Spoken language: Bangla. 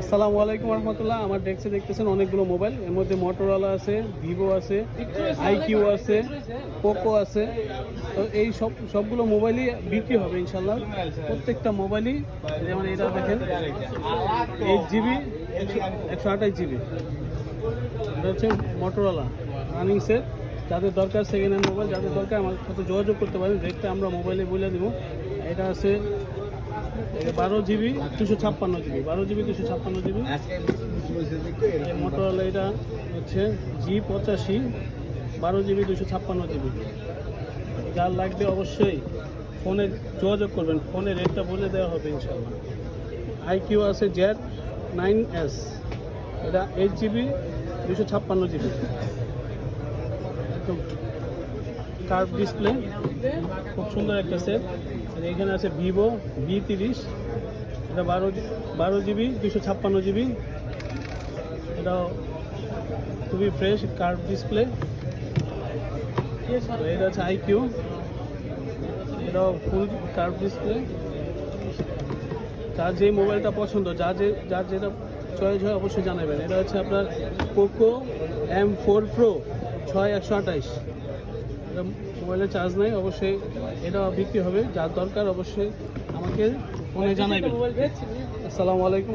আসসালামু আলাইকুম রহমতুল্লাহ। আমার ডেস্কে দেখতেছেন অনেকগুলো মোবাইল, এর মধ্যে মোটরোলা আছে, ভিভো আছে, আইকিউ আছে, পোকো আছে। তো এই সবগুলো মোবাইলই বিক্রি হবে ইনশাল্লাহ। প্রত্যেকটা মোবাইলই, যেমন এটা দেখেন 8 GB 128 GB, এটা হচ্ছে মোটরোলা রানিং সেট। যাদের দরকার সেকেন্ড হ্যান্ড মোবাইল, যাদের দরকার আমার সাথে যোগাযোগ করতে পারেন, রেটটা আমরা মোবাইলে বলে দিব। এটা আছে 12 GB 256 GB, 12 GB 256 GB। Motorola এটা হচ্ছে G85 12 GB 256 GB। যার লাগবে অবশ্যই ফোনে যোগাযোগ করবেন, ফোনে রেটটা বলে দেওয়া হবে ইনশাল্লাহ। আইকিউ আছে Z9S, এটা 8 GB 256 GB, একদম কার্ভ ডিসপ্লে, খুব সুন্দর একটা সেট। এখানে আছে ভিভো V30, এটা 12 GB 256 GB, এটা খুবই ফ্রেশ কার্ভ ডিসপ্লে। এটা আছে আইকিউ, এটাও ফুল কার্ভ ডিসপ্লে। যার যে মোবাইলটা পছন্দ, যার যেটা চয়েস হয় অবশ্যই জানাবেন। এটা হচ্ছে আপনার পোকো M4 Pro 6128, এটা মোবাইলে চার্জ নাই, অবশ্যই এটা বিক্রি হবে। যার দরকার অবশ্যই আমাকে ফোনে জানাবেন। আসসালামু আলাইকুম।